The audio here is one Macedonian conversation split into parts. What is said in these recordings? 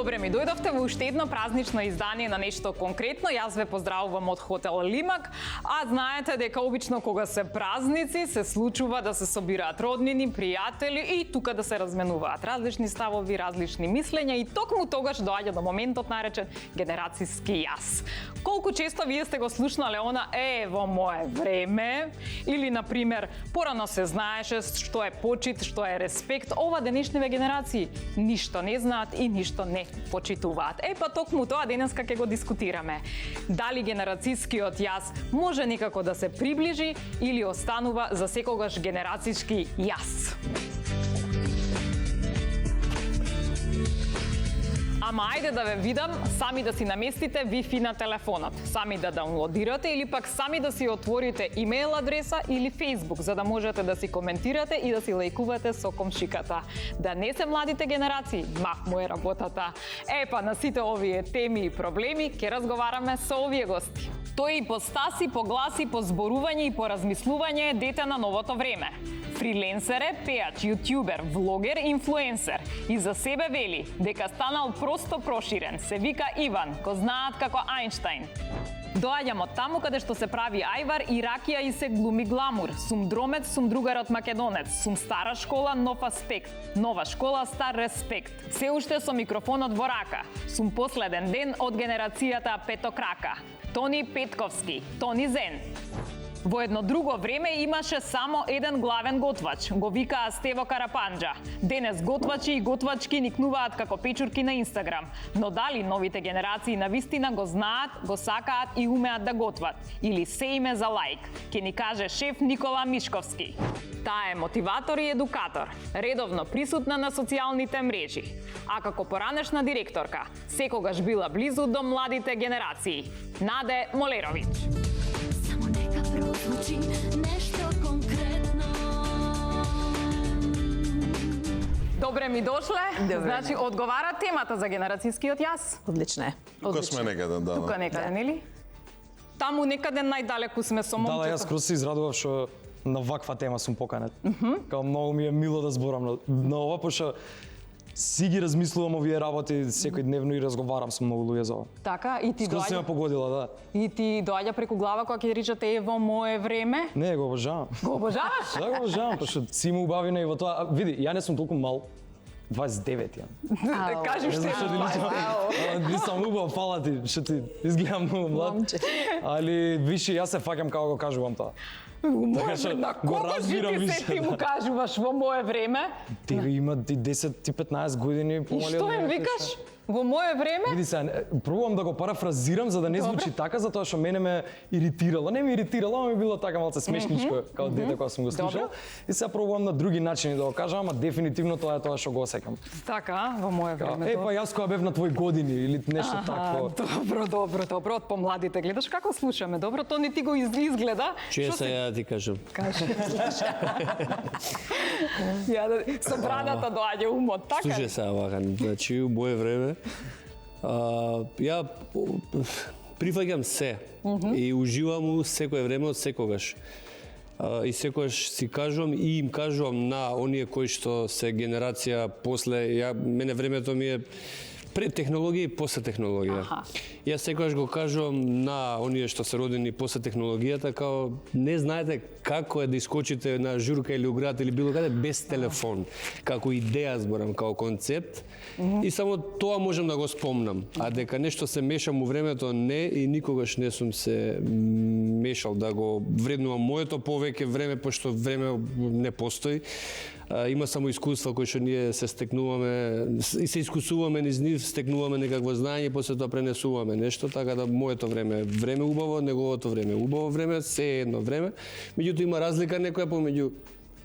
Добре ми дојдовте во уште едно празнично издание на нешто конкретно. Јас ве поздравувам од хотел Лимак, а знаете дека обично кога се празници се случува да се собираат роднини, пријатели и тука да се разменуваат различни ставови, различни мислења и токму тогаш доаѓа до моментот наречен генерацијски јас. Колку често вие сте го слушнале она во мое време или на пример порано се знаеше што е почит, што е респект. Ова денешниве генерации ништо не знаат и ништо не почитуваат. Па токму тоа денеска ќе го дискутираме. Дали генерацијскиот јас може некако да се приближи или останува за секогаш генерацијски јас? Ама ајде да ве видам, сами да си наместите Wi-Fi на телефонот, сами да даунлодирате или пак сами да си отворите имейл адреса или Facebook, за да можете да си коментирате и да си лајкувате со комшиката. Да не се младите генерации, мах му е работата. Па на сите овие теми и проблеми ќе разговараме со овие гости. Тој и по стаси, по гласи, по зборување и по размислување е дете на новото време. Фриленсер е, пеач, јутјубер, влогер, инфлуенсер. И за себе вели дека станал просто проширен. Се вика Иван, го знаат како Ајнштајн. Доаѓам од таму каде што се прави ајвар и ракија и се глуми гламур. Сум дромец, сум другар од македонец. Сум стара школа, нов аспект. Нова школа, стар респект. Се уште со микрофонот во рака. Сум последен ден од генерацијата петокрака. Тони Петковски, Тони Зен. Во едно друго време имаше само еден главен готвач, го викаа Стево Карапанџа. Денес готвачи и готвачки никнуваат како печурки на Инстаграм. Но дали новите генерации на вистина го знаат, го сакаат и умеат да готват? Или се име за лајк? Ке ни каже шеф Никола Мишковски. Таа е мотиватор и едукатор, редовно присутна на социјалните мрежи. А како поранешна директорка, секогаш била близу до младите генерации. Наде Молеровиќ. Прозвучи нешто конкретно. Добре ми дошле. Добре. Значи, одговара темата за генерацијскиот јас. Одлично е. Тука сме некаде, да. Тука некаде, нели? Таму некаде најдалеку сме со момчето. Да, јас скроз се израдував што на ваква тема сум поканет. Као многу ми е мило да зборам на ова, пошто си ги размислувам овие работи секојдневно и разговарам со многу луѓе за ова. Така, и ти Скроз се ме доаѓа. погодила, да. И ти доаѓа преку глава кога ќе речете во мое време. Не, го обожавам. Го обожаваш? Да, го обожавам, пошто си му убавина и во тоа. Види, ја не сум толку мал. 29 јам. Кажи Не што знам што ти лично. Не сум убав, фала ти, што ти изгледам многу млад. Момче. Али више јас се фаќам како го кажувам тоа. Така што На го колко разбирам жити се више, ти му да. кажуваш во мое време? Ти има ти 10, ти 15 години И помали. што им викаш? Во мое време? Види се, пробувам да го парафразирам за да не звучи така, затоа што мене ме иритирало. Не ме иритирало, ама ми било така малце смешничко као дете кога сум го слушал. И сега пробувам на други начини да го кажам, ама дефинитивно тоа е тоа што го осеќам. Така, во мое време. Па јас кога бев на твои години или нешто такво. Добро, од помладите гледаш како слушаме. Добро, то не ти го изгледа. Чуе Што се ја ти кажам. Кажи. Со брадата доаѓа умот, така? Слушај се вака, значи у моје време ја прифаќам се и уживам у секое време од секогаш. И секогаш си кажувам и им кажувам на оние кои што се генерација после, мене времето ми е пред технологија и после технологија. Јас секогаш го кажувам на оние што се родени после технологијата, као не знаете како е да искочите на журка или у град или било каде без телефон. Како идеја зборам, као концепт. И само тоа можам да го спомнам. А дека нешто се мешам у времето, не, и никогаш не сум се мешал да го вреднувам моето повеќе време, пошто време не постои. Има само искуства кои што ние се стекнуваме и се искусуваме низ нив, стекнуваме некакво знаење, после тоа пренесуваме нешто, така да моето време убаво, неговото време убаво време, се едно време. Меѓутоа има разлика некоја помеѓу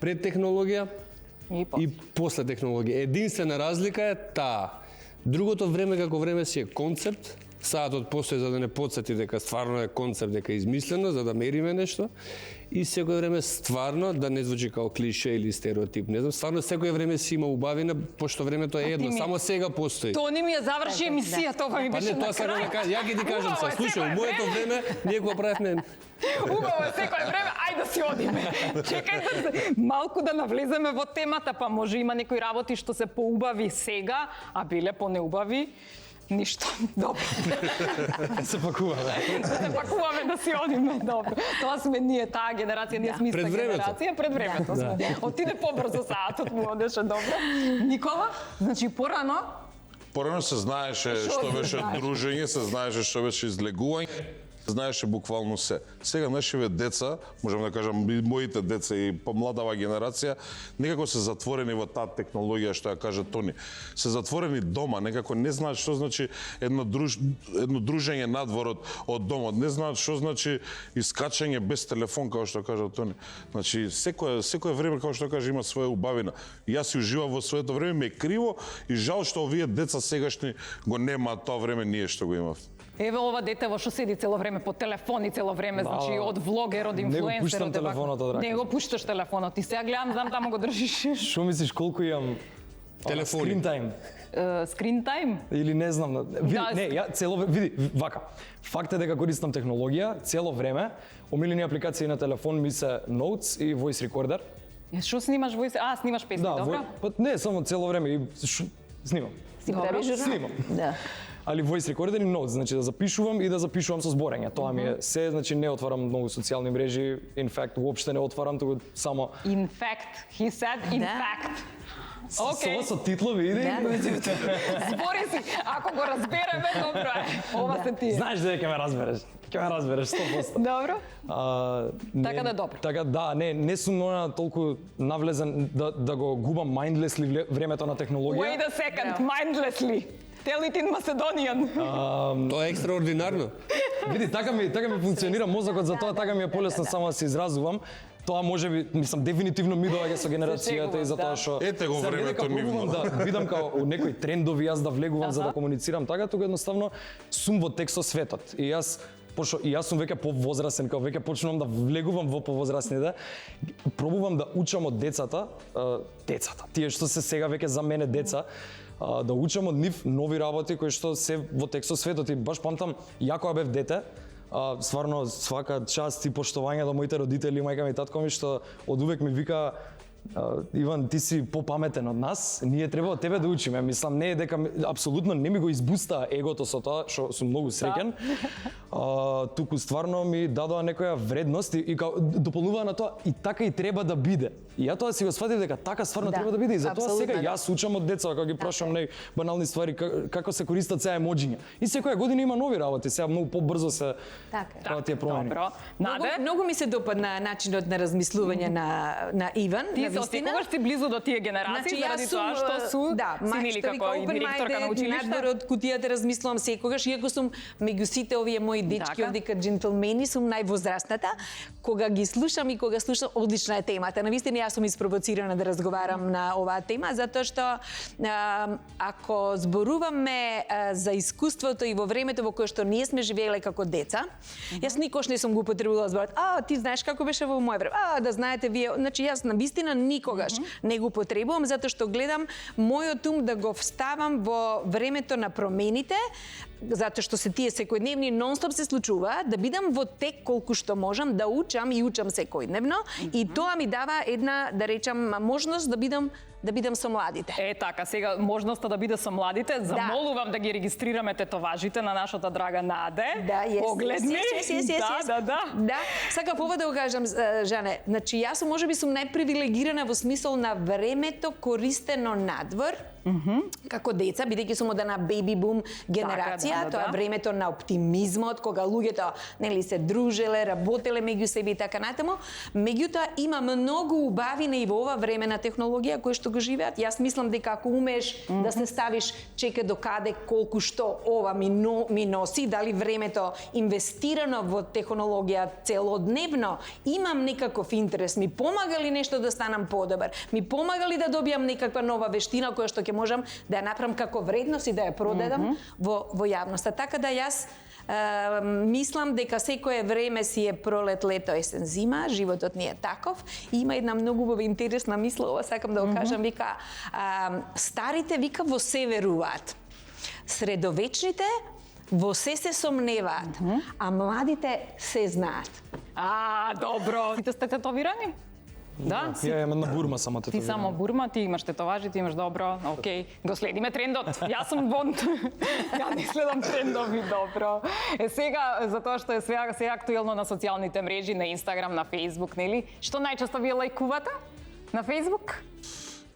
пред технологија и после технологија. Единствена разлика е таа. Другото време како време си е концепт, Саатот постои за да не потсети дека стварно е концепт, дека е измислено, за да мериме нешто. И секој време стварно, да не звучи као клише или стереотип, не знам, стварно секој време си има убавина, пошто времето е едно, ми- само сега постои. Тони ми ја заврши емисијата, ова ми Па беше не, на тоа сакам да крај. кажам, ја ги ти кажам Убаво е, се, слушај, секој у моето време, ние кога правевме Убаво е секој време, ајде да си одиме. Чекај да се, малку да навлеземе во темата, па може има некои работи што се поубави сега, а биле понеубави. Ништо. Добро. Се пакуваме. Да се пакуваме да си одиме. Добро. Тоа сме ние, таа генерација, ние сме иста Пред времето. генерација, пред времето сме. Отиде побрзо саатот му одеше добро. Никола, значи порано Порано се знаеше Шо што се беше знаеше? дружење, се знаеше што беше излегување, се знаеше буквално се. Сега нашиве деца, можам да кажам и моите деца и помладава генерација, некако се затворени во таа технологија што ја кажа Тони. Се затворени дома, некако не знаат што значи едно дружење надвор од домот, не знаат што значи искачање без телефон, како што кажа Тони. Значи секое време, како што кажа, има своја убавина. Јас си уживам во своето време, ми е криво и жал што овие деца сегашни го немаат тоа време ние што го имав. Еве ова дете во што седи цело време по телефон и цело време, значи од влогер, од Не го инфлуенсер, пуштам од евако. телефонот од рака. Не го пушташ телефонот. И сега гледам, знам таму го држиш. Што мислиш колку имам Телефони. Screen time Screen time? или не знам. Види, Да, не, ја цело види вака. Факт е дека користам технологија цело време. Омилени апликации на телефон ми се Notes и Voice Recorder. Што снимаш војс? Снимаш песни, Да, добро? па не само цело време и снимам. Си правиш журнал? Снимам. Да. Али Voice Recorder и Notes, значи да запишувам и да запишувам со зборење. Тоа ми е се, значи не отварам многу социјални мрежи, in fact уопште не отварам, туку само In fact, he said in Да. fact. Океј. Со титлови иде. Да. Збори си, ако го разбереме, добро е. Ова се тие. Знаеш дека ќе ме разбереш. Ќе ме разбереш 100%. Добро? Така да е добро. Така да, не сум она толку навлезен да го губам mindlessly времето на технологија. Wait a second, mindlessly. Tell it in Macedonian. Тоа е екстраординарно. Види, така ми функционира мозокот, затоа така ми е полесно само да се изразувам. Тоа можеби, мислам, дефинитивно ми доаѓа со генерацијата и затоа што Ете го сега не дека времето нивно. пробувам да видам као у некои трендови јас да влегувам за да комуницирам така, туку едноставно сум во тек со светот. И јас сум веќе повозрасен, као веќе почнувам да влегувам во повозрасните, пробувам да учам од децата, тие што се сега веќе за мене деца, да учам од нив нови работи кои што се во тек со светот. И баш памтам, ја кога бев дете, стварно свака част и поштовање до моите родители, мајка ми и татко ми, што одувек ми вика Иван, ти си попаметен од нас, ние треба од тебе да учиме. Мислам, не е дека апсолутно не ми го избуста егото со тоа, што сум многу среќен. Туку стварно ми дадоа некоја вредност и као дополнува на тоа и така и треба да биде. И ја тоа си го сфатив дека така стварно Да, треба да биде и затоа апсолутно, сега да. јас учам од деца, кога ги прашам најбанални ствари како се користат сега емоџиња. И секоја година има нови работи, сега многу побрзо се Така е. прават тие промени. Добро. Наде? Многу ми се допадна начинот на размислување на Иван, Ти на се вистина. осекуваш си близу до тие генерации, заради тоа што су синили како и директорка на училиште. Надвор од кутијата размислувам секогаш, иако сум меѓу сите овие мои дечки Така. овде кај джентлмени, сум највозрастната. Кога ги слушам и кога слушам, одлична е темата. Навистина јас сум испровоцирана да разговарам на оваа тема, затоа што ако зборуваме за искуството и во времето во кое што ние сме живееле како деца, јас никош не сум го употребувала зборот, ти знаеш како беше во моје време, да знаете вие, значи јас навистина никогаш не го употребувам, затоа што гледам мојот ум да го вставам во времето на промените, затоа што се тие секојдневни нонстоп се случува, да бидам во тек колку што можам, да учам и учам секојдневно и тоа ми дава една, да речам, можност да бидам со младите. Е така, сега можноста да биде со младите, замолувам да ги регистрираме тетоважите на нашата драга Наде. Да, Погледни. Да. Да, сака пова да го кажам, Жане, значи јас можеби сум најпривилегирана во смисол на времето користено надвор, како деца, бидејќи сум од една беби бум генерација, Така, да. тоа е времето на оптимизмот, период кога луѓето нели се дружеле, работеле меѓу себе и така натаму. Меѓутоа има многу убавини и во ова време на технологија кои што го живеат. Јас мислам дека ако умееш да се ставиш чека до каде колку што ова ми носи, дали времето инвестирано во технологија целодневно, имам некаков интерес, ми помага ли нешто да станам подобар, ми помага ли да добијам некаква нова вештина која што ќе можам да ја направам како вредност и да ја продадам во јавноста. Така да јас мислам дека секое време си е пролет, лето, есен, зима, животот ни е таков. И има една многу убава интересна мисла, ова сакам да го кажам, вика, старите вика во се веруваат. Средовечните во се сомневаат, а младите се знаат. Добро. Сите сте тетовирани? Да, Ја имам на бурма само Ти тетовирано. само бурма, ти имаш тетоважи, ти имаш добро, окей. Го следиме трендот. Јас сум вон. Ја не следам трендови, добро. Сега, затоа што е се актуелно на социјалните мрежи, на Инстаграм, на Фејсбук, нели? Што најчесто вие лајкувате на Фејсбук?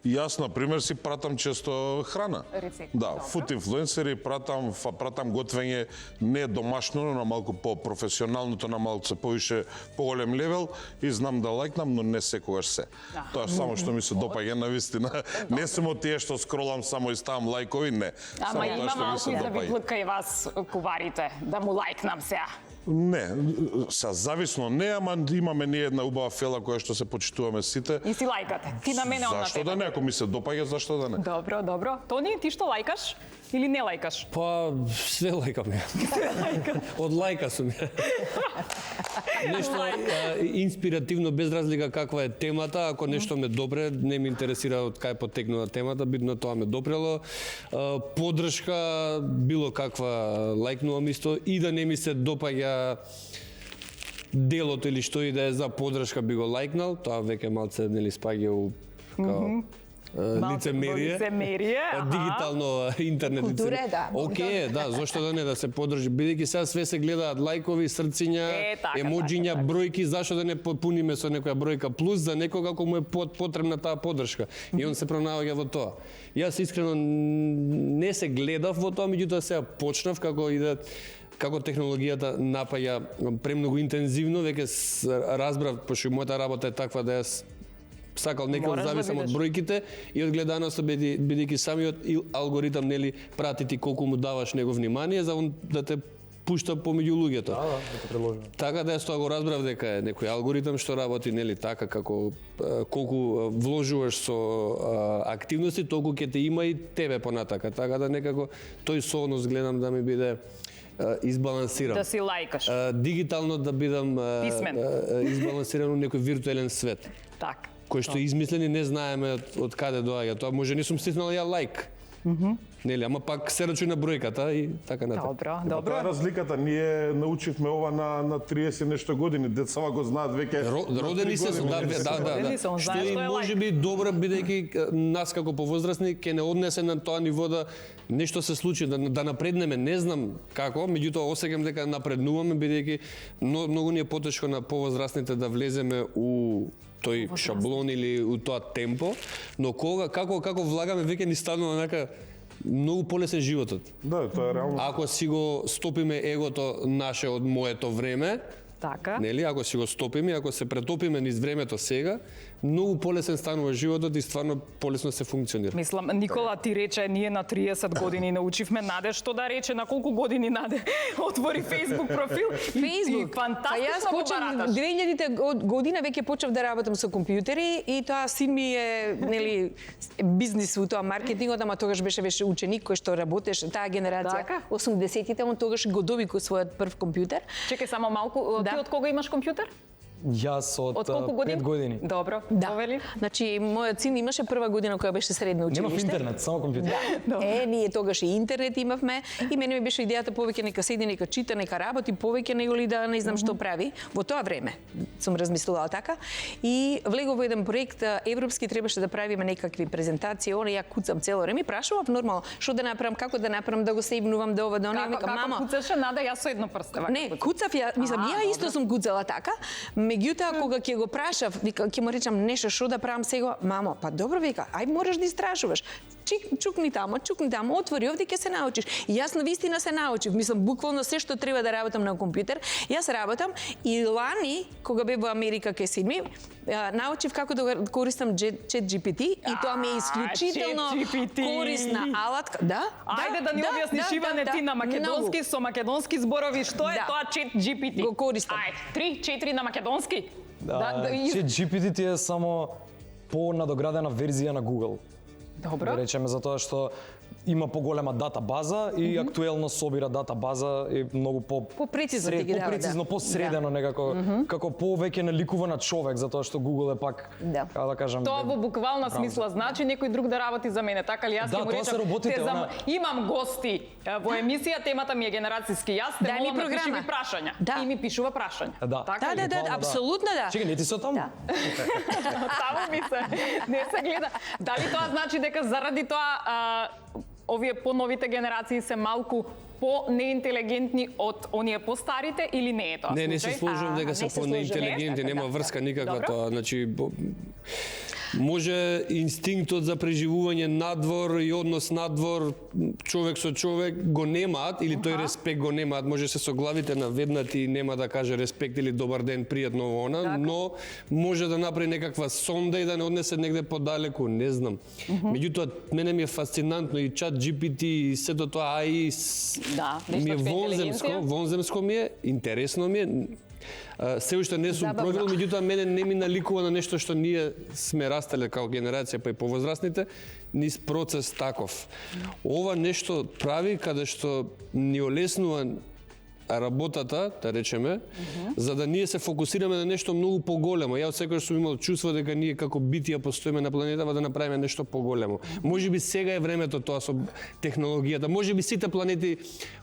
Јас, на пример, си пратам често храна. Рецепти, Да, добро. фуд инфлуенсери, пратам готвење не домашно, но на малку по-професионалното, на малку повише, поголем левел и знам да лајкнам, но не секогаш се. Тоа само што ми се допаѓа на вистина. Не сум од тие што скролам само и ставам лајкови, не. Ама Само тоа има што ми малку се и допаѓа. завидлука и вас куварите, да му лајкнам сега. Не, са зависно не, ама имаме ние една убава фела која што се почитуваме сите. И си лајкате. Ти на мене, он на Зашто тебе. да не, ако ми се допаѓа, зашто да не? Добро, добро. Тони, ти што лајкаш или не лајкаш? Па, све лајкам ја. Од лајка сум ја. Нешто инспиративно, без разлика каква е темата, ако нешто ме допре, не ме интересира од кај потекнува темата, бидно тоа ме допрело. Поддршка, било каква, лајкнувам исто, и да не ми се допаѓа делото или што и да е за поддршка би го лајкнал, тоа веќе малце нели спаѓа у као лицемерие. Лицемерие, аха. Дигитално интернет Култура е, да. Океј, да, зошто да не да се поддржи, бидејќи сега све се гледаат лајкови, срциња, така, емоџиња, така. бројки, зашто да не попуниме со некоја бројка плюс за некога кој му е потребна таа поддршка. И он се пронаоѓа во тоа. Јас искрено не се гледав во тоа, меѓутоа сега почнав како технологијата напаѓа премногу интензивно, веќе разбрав, пошто мојата работа е таква да јас сакал некој Мораш да зависам од бидеш. бројките и од гледаноста, бидејќи самиот алгоритам нели прати ти колку му даваш него внимание за он да те пушта помеѓу луѓето. Да, те предложувам. Така да јас тоа го разбрав дека е некој алгоритам што работи нели така како колку вложуваш со активности, толку ќе те има и тебе понатака. Така да некако тој сооднос гледам да ми биде избалансиран. Да си лајкаш. Дигитално да бидам Писмен. избалансиран у некој виртуелен свет Так. кој што е измислен и не знаеме од каде доаѓа тоа. Може не сум стиснал ја лајк. Нели, ама пак се рачуна бројката и така натаму. Добро, Тоа е добро. разликата. Ние научивме ова на 30 нешто години. Децава го знаат веќе. Родени се, да, Родени се, он Што знае и што е може лајк. би добро, бидејќи нас како повозрастни ќе не однесе на тоа ниво да нешто се случи, да напреднеме, не знам како, меѓутоа осеќам дека напреднуваме, бидејќи многу ни е потешко на повозрастните да влеземе у тој шаблон или у тоа темпо, но како влагаме веќе ни станува онака многу полесен животот. Да, тоа е реално. Ако си го стопиме егото наше од моето време, Така. нели, ако си го стопиме, ако се претопиме низ времето сега, многу полесен станува животот и стварно полесно се функционира. Мислам, Никола ти рече, ние на 30 години научивме Наде, што да рече, на колку години Наде отвори Facebook профил и Facebook. Па јас фантастично го почнав бараташ. 2000 година веќе почнав да работам со компјутери и тоа син ми е нели бизнис во тоа маркетингот, ама тогаш беше ученик кој што работеше таа генерација. Така. 80-тите он тогаш го доби кој својот прв компјутер. Чекај само малку, Да. ти од кога имаш компјутер? Јас од Од колку 5 години? години. Добро, Да. довели. Значи мојот син имаше прва година која беше средно училиште. Немав интернет, само компјутер. Ние тогаш и интернет имавме и мене ми беше идејата повеќе нека седи, нека чита, нека работи повеќе него ли да не знам што прави. Во тоа време сум размислувала така и влегов во еден проект европски, требаше да правиме некакви презентации, она ја куцам цело време и прашував нормално што да направам, како да направам, да го сейвнувам, да ова, да она, Како мамо. куцаше Нада, јас со едно прсте. вака Не, куцам. куцав ја, мислам, ја исто сум куцала така. Меѓутоа кога ќе го прашав, вика, ќе му речам нешто што да правам сега, мамо, па добро вика, ај мораш да истражуваш. чукни тамо, отвори овде ќе се научиш. И јас навистина се научив. Мислам, буквално се што треба да работам на компјутер, јас работам и лани кога бев во Америка кај син ми, научив како да користам ChatGPT и тоа ми е исклучително ChatGPT. корисна алатка. Да? Ајде да ни објасниш, Иване, ти на македонски со македонски зборови, што е Да. тоа ChatGPT? Го користам. Ајде, 3-4 на македонски. GPT ти е само по-надоградена верзија на Google. Добро. Да речеме, затоа што има поголема дата база и актуелно собира дата база и многу Попрецизно ти ги дава, попрецизно, да. посредено некако, како повеќе наликува на човек, затоа што Google е пак, Да. како да кажам, Тоа во буквална смисла значи некој друг да работи за мене, така ли? Јас Да, ќе му тоа се речам, роботите, имам гости во емисија, темата ми е генерацијски. Јас те Дај ми молам да пиши програма. ми прашања. Да. И ми пишува прашања. Да. Така Да, ли? да, буквално, апсолутно да. Чекај, не ти се таму? Да. Таму ми се, не се гледа. Дали тоа значи дека заради тоа овие поновите генерации се малку по-неинтелигентни од оние постарите или не е тоа Не се случај? сложувам дека не се се по-неинтелигентни, сложувам. нема Да, врска да. никаква Добро. тоа. Значи, може инстинктот за преживување надвор и однос надвор, човек со човек го немаат или тој респект го немаат, може се со главите наведнати и нема да каже респект или добар ден, пријатно во она, но може да направи некаква сонда и да не однесе негде подалеку, не знам. Меѓутоа, мене ми е фасцинантно и чат GPT и сето тоа AI Да, ми е вештачка интелигенција. вонземско ми е, интересно ми е. Се уште не сум Забавно. провел, меѓутоа мене не ми наликува на нешто што ние сме растеле како генерација, па и повозрастните, низ процес таков. Ова нешто прави каде што ни олеснува работата, да речеме, за да ние се фокусираме на нешто многу поголемо. Ја од секогаш сум имал чувство дека ние како битија постоиме на планетава да направиме нешто поголемо. Можеби сега е времето тоа со технологијата. Можеби сите планети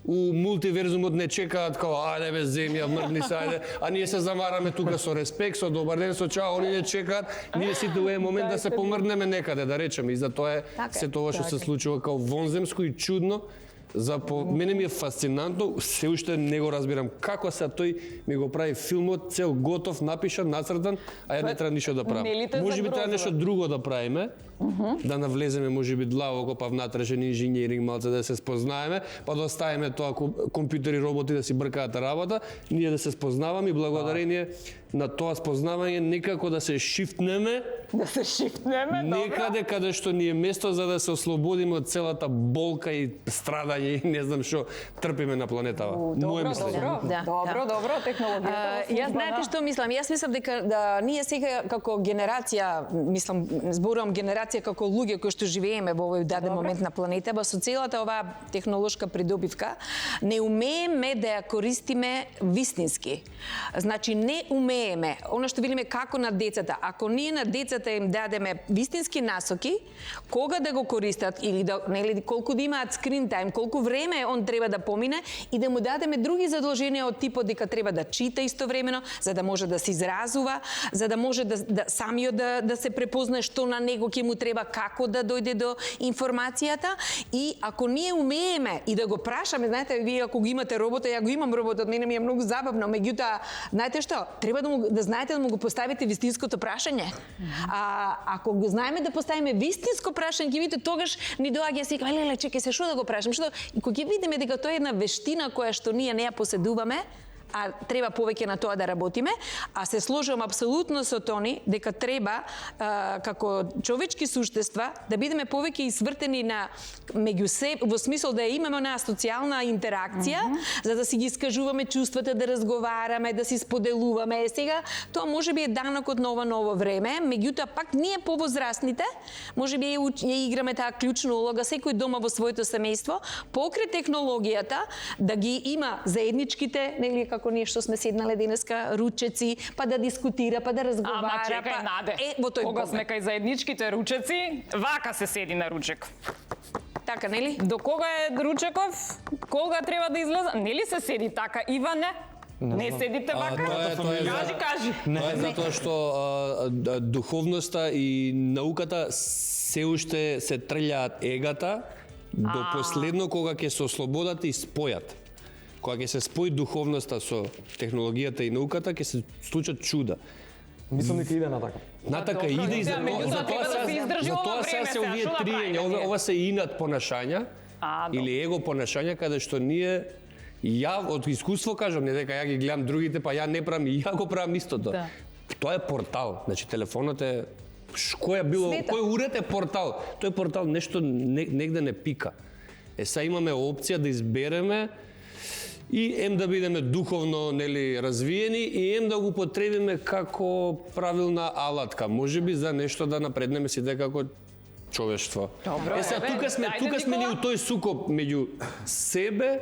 у мултиверзумот не чекаат како ајде бе земја, мрдни се ајде, а ние се замараме тука со респект, со добар ден, со чао, они не чекаат. Ние сите у еден момент да се помрднеме некаде, да речеме, и за тоа е Така е, се тоа што се случува како вонземско и чудно. Мене ми е фасцинантно, се уште не го разбирам како се тој ми го прави филмот цел готов, напишан, нацртан, а ја не треба ништо да правам. Нели те Можеби треба загрозува? нешто друго да правиме, да навлеземе можеби длабоко па внатрешен инженеринг малце да се спознаеме, па да оставиме тоа компјутери, роботи да си бркаат работа, ние да се спознаваме и благодарение на тоа спознавање некако да се шифтнеме Да се шифтнеме, добро. некаде каде што ни е место за да се ослободиме од целата болка и страдање и не знам што трпиме на планетава. Моje мислење. Добро, Да, добро, да. добро, технологијата. Јас знаете што мислам? Јас мислам дека да ние сега како генерација, мислам, зборувам генерација како луѓе кои што живееме во овој даден момент на планетава, со целата оваа технолошка придобивка, не умееме да ја користиме вистински. Значи не умееме. Она што велиме како на децата. Ако ние на децата им дадеме вистински насоки, кога да го користат или да нели колку да имаат скрин тајм, колку време он треба да помине и да му дадеме други задолженија од типот дека треба да чита истовремено, за да може да се изразува, за да може да самиот да се препознае што на него ќе му треба, како да дојде до информацијата. И ако ние умееме и да го прашаме, знаете, вие ако го имате робота, ја го имам роботот, мене ми е многу забавно, меѓутоа, знаете што, треба да знаете да му го поставите вистинското прашање. А ако го знаеме да поставиме вистинско прашање, ќе видите тогаш ни доаѓа се вика, леле, чекај се, што да го прашам, што? И кога ќе видиме дека тоа е една вештина која што ние не ја поседуваме, а треба повеќе на тоа да работиме, а се сложувам апсолутно со Тони дека треба како човечки суштества да бидеме повеќе извртени на меѓу себе, во смисол да имаме на социјална интеракција, за да си ги искажуваме чувствата, да разговараме, да си споделуваме. Сега тоа можеби е данокот на ова ново време, меѓутоа пак ние повозрастните можеби ја играме таа клучна улога, секој дома во своето семејство, покрај технологијата да ги има заедничките, нели како ние што сме седнале денеска ручеци, па да дискутира, па да разговара, Ама чекај, Наде, во тој кога момент. сме кај заедничките ручеци, вака се седи на ручек. Така, нели? До кога е ручеков? Кога треба да излезе? Нели се седи така, Иване? Не седите вака? Кажи. Тоа е затоа што духовноста и науката се уште се трљаат егата до последно кога ќе се ослободат и спојат. Кога ќе се спои духовноста со технологијата и науката, ќе се случат чуда. Мислам дека иде на така. Натака Добро, иде и за меѓутоа, треба да се издржи ова тоа време се сега, овие што да триења, правиме ние? ова се инат понашања или его понашања каде што ние ја од искуство кажам, не дека ја ги гледам другите, па ја не правам, и ја го правам истото. Да. Тоа е портал, значи телефонот е кој е било, Света. кој уред е портал. Тој портал нешто негде не пика. Сега имаме опција да избереме и ем да бидеме духовно нели развиени и ем да го потребиме како правилна алатка, можеби за нешто да напреднеме сите како човештво. Добро, Сега еве, тука сме ни Никола. у тој сукоп меѓу себе,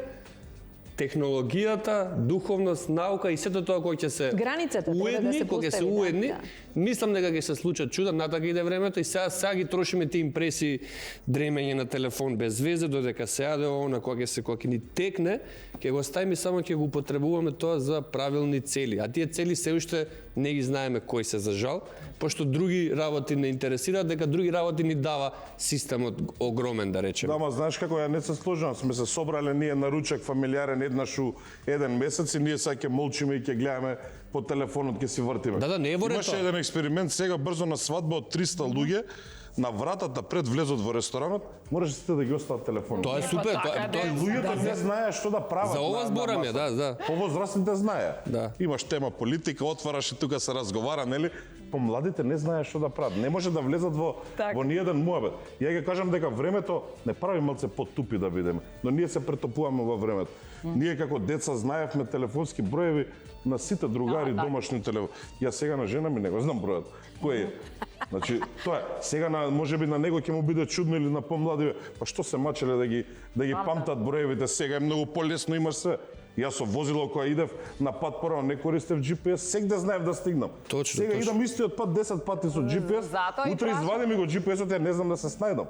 технологијата, духовност, наука и сето тоа кој ќе се Границата треба да уедни, се кој ќе се постави, да, уедни, да. мислам дека ќе се случат чуда, натака иде времето и сега ги трошиме тие импресии, дремење на телефон без везе, додека се јаде она кога ќе ни текне, ќе го ставиме само ќе го употребуваме тоа за правилни цели. А тие цели се уште не ги знаеме кои се за жал, пошто други работи не интересираат, дека други работи ни дава системот огромен да речеме. Да, ма знаеш како ја не се сложам, сме се собрале ние на ручек фамилиарен еднаш у еден месец и ние сега ќе молчиме и ќе гледаме по телефонот, ќе си вртиме. Да, не е во ред Имаше тоа. еден експеримент сега брзо на свадба од 300 луѓе, на вратата пред влезот во ресторанот, можеш сите да ги остават телефонот. Тоа е супер, така тоа е. Луѓето не знаеа што да прават. За ова збораме, да. Повозрастните знаеа. Да. Имаш тема политика, отвараш и тука се разговара, нели? Помладите не знаеа што да прават. Не може да влезат во Така. во ниеден муабет. Ја ќе кажам дека времето не прави малце потупи да бидеме, но ние се претопуваме во времето. Ние како деца знаевме телефонски броеви на сите другари домашни телефони. Ја сега на жена ми не го знам бројот. Кој е? Значи, тоа е. Сега можеби на него ќе му биде чудно или на помладиве. Па што се мачеле да ги памтат броевите, сега е многу полесно, имаш се. Јас со возило кога идев на пат порано не користев GPS, сегде знаев да стигнам. Точно, Сега точно. идам истиот пат 10 пати со GPS, Затоа и утре прашам. извадим и го GPS-от, ја не знам да се снајдам.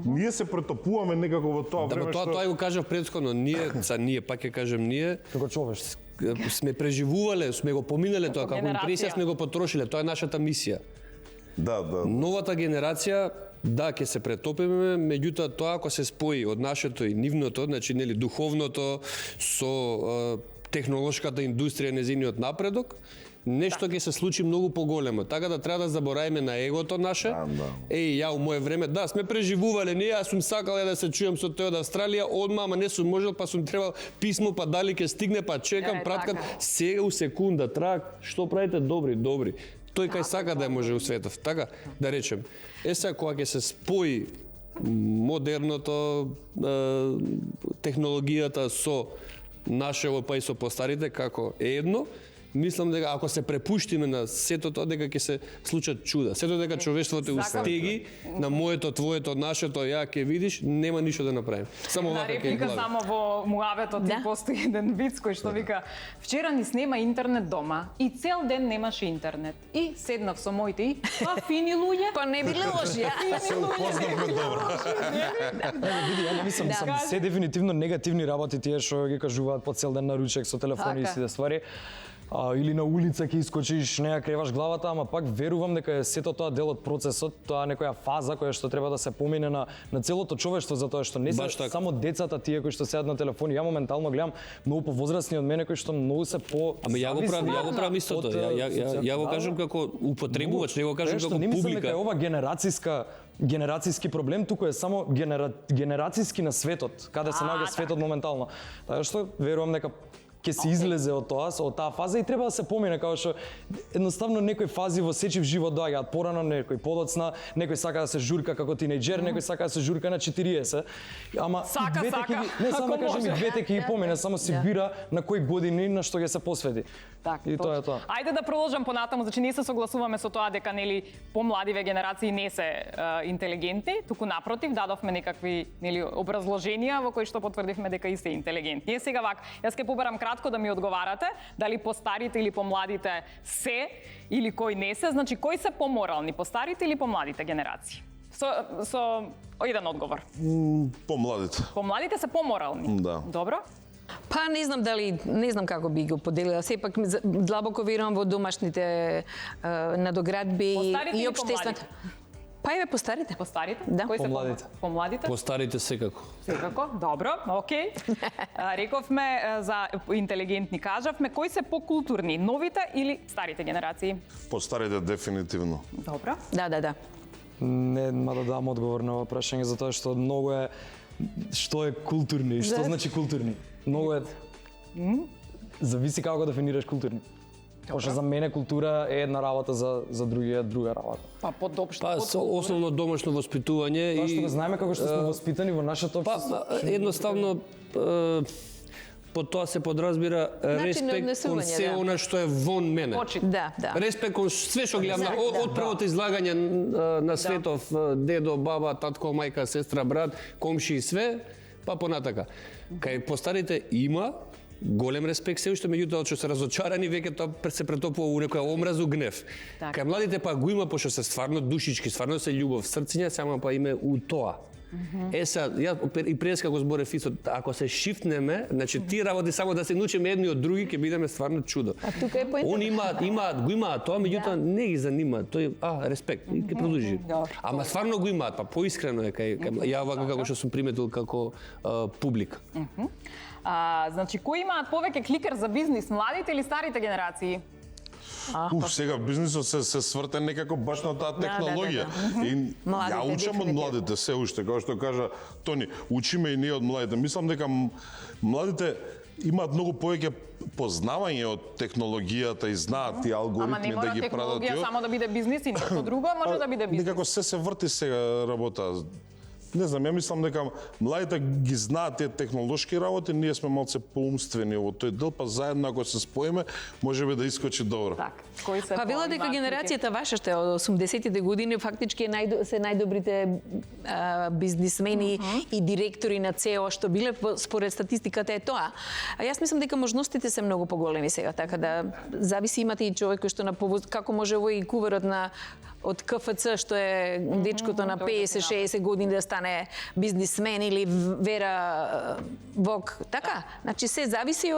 Ние се претопуваме некако во тоа Да, време тоа што... го кажав претходно, ние пак ќе кажем ние, Како човештво. сме преживувале, сме го поминале тоа, како генерација. импресија сме го потрошиле, тоа е нашата мисија. Да. Новата генерација, да, ќе се претопиме, меѓутоа тоа ако се спои од нашето и нивното, значи нели духовното со технолошката индустрија, незиниот напредок, нешто ќе се случи многу поголемо. Така да треба да заборавиме на егото наше. Еј, ја у мое време, да, сме преживувале, не, јас сум сакал да се чујам со тој од Австралија, одма, ама не сум можел, па сум требал писмо, па дали ќе стигне, па чекам, праткат, сега у секунда, трак, што правите, добри. Тој кај сака да може у светов, така да речем. Сега кога ќе се спои модерното, технологијата со нашето, па и со постарите, како е едно, мислам дека ако се препуштиме на сето тоа, дека ќе се случат чуда. Сето дека човештвото устеги на моето, твоето, нашето, ја ќе видиш, нема ништо да направим. Само На вака ќе реплика глави. само во муаветот Да. ти постои еден виц кој што вика вчера ни снема интернет дома и цел ден немаше интернет. И седнав со моите и па фини луѓе. Па не биле лоши, а? Се упознавме добро. Види, ја не мислам, Да. се дефинитивно негативни работи тие што ги кажуваат по цел ден на ручек со телефони и Така. сите ствари. Или на улица ќе искочиш, не ја креваш главата, ама пак верувам дека е сето тоа дел од процесот, тоа е некоја фаза која што треба да се помине на целото човештво, затоа што не се Баш така. само децата тие кои што седат на телефони. Ја моментално гледам многу повозрастни од мене кои што многу се по Ама ја го правам истото. Ја го кажам како употребувач, не го кажам како не мислам дека публика. е ова генерацијски проблем, туку е само генерацијски на светот, каде се наоѓа светот моментално. Така што верувам дека ќе се излезе од тоа, од таа фаза и треба да се помине, како што едноставно некои фази во сечив живот доаѓаат порано, некој подоцна, некој сака да се журка како тинејџер, некој сака да се журка на 40. Ама Сака, и двете сака, ќе ги, не само ако кажам и може. двете ќе ги помине, само си бира на кои години на што ќе се посвети. Така, И тоа е точно. тоа. Ајде да продолжам понатаму, значи не се согласуваме со тоа дека нели помладиве генерации не се интелигентни, туку напротив дадовме некакви нели образложенија во кои што потврдивме дека и се интелигентни. Сега вака, јас ќе побарам кратко да ми одговарате, дали постарите или помладите се или кои не се, значи кои се поморални, постарите или помладите генерации? Со еден одговор. Помладите. Помладите се поморални. Да. Добро? Па не знам како би го поделила. Сепак длабоко верувам во домашните надоградби Постарите и или општествената. помладите? Па Па еве постарите. Постарите? Да. Кои се Помладите. Помладите? Постарите секако. Секако, добро, окей. Рековме за интелигентни, кажавме, кои се покултурни, новите или старите генерации? Постарите дефинитивно. Добро. Да. Не, да дам одговор на ова прашање, затоа што многу е што е културни, што значи културни. Многу е зависи како го дефинираш културни. Пошто за мене култура е една работа, за другиот друга работа. Па подопшто. Па основно домашно воспитување Тоа што и го знаеме како што сме воспитани во нашето општество. па едноставно по тоа се подразбира респект кон однесување, се да. она што е вон мене. Почит. Да. Респект кон све што гледам од првото излагање на светов, дедо, баба, татко, мајка, сестра, брат, комши и све, па понатака. Кај постарите има голем респект се уште, меѓутоа што се разочарани веќе тоа се претопува у некоја омразу, гнев. Така. Кај младите па го има пошто се стварно душички, стварно се љубов, срциња, само па име у тоа. Ја и прес како зборев исто, ако се шифтнеме, значи тие работи само да се научиме едни од други, ќе бидеме стварно чудо. А тука е поентата. Он го имаат тоа, меѓутоа не ги занима. Тој респект и ќе продолжи. Ама стварно го имаат, па поискрено е кај ја вака како што сум приметил како публика. Значи, кои имаат повеќе кликер за бизнис, младите или старите генерации? Сега бизнисот се сврте некако баш на таа технологија. И Младите, ја учам од дефинитивно. младите се уште, како што кажа Тони, учиме и ние од младите. Мислам дека младите имаат многу повеќе познавање од технологијата и знаат тие Ама не алгоритми мора да ги прават. технологија само да биде бизнис и нешто друго, може да биде бизнис. Некако се врти сега работа. Не знам, ја мислам дека младите ги знаат тие технолошки работи, ние сме малце поумствени во тој дел, па заедно ако се споиме, можеби да искочи добро. Так, кои се Па вела дека генерацијата ваша што е од 80-тите години фактички се најдобрите бизнисмени и директори на ЦЕО што биле според статистиката е тоа. А јас мислам дека можностите се многу поголеми сега, така да зависи имате и човек кој што на како може овој куварот на од КФЦ што е дечкото на 50-60 години да стане бизнисмен или Вера Вог, така? Значи се зависи,